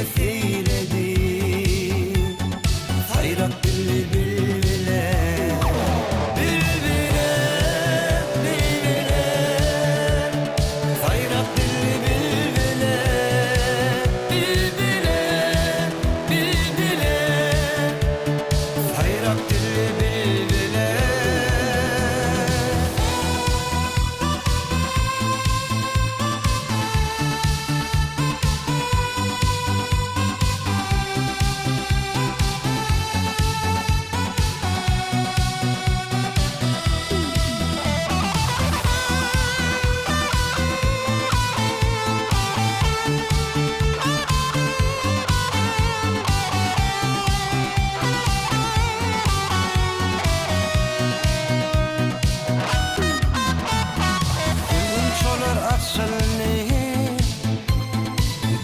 meseyledi. Hayrat dilli bilbile, bilbile, bilbile. Hayrat dilli bilbile, bilbile, bilbile. Hayrat dilli bilbile.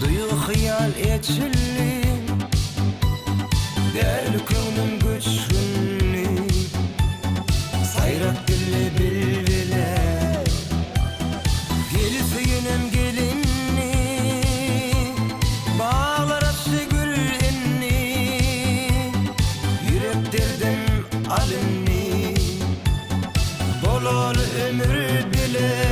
Duyu hayal etçilli, değerli könlüm güçlü. Sayrak dilli bilbile, gelifeyinem gelinni. Bağlar açtı gül enni, yürek derdim alinni. Bol ol ömür bile.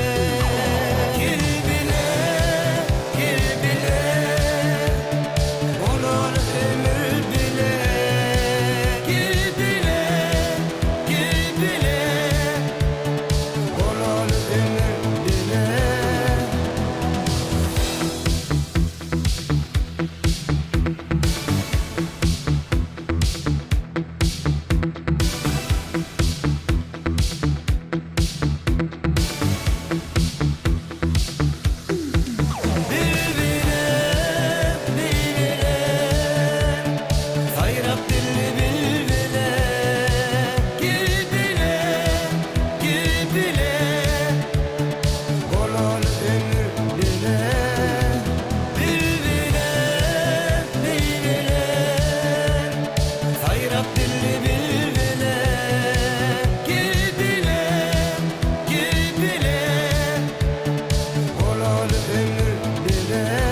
Ömür bile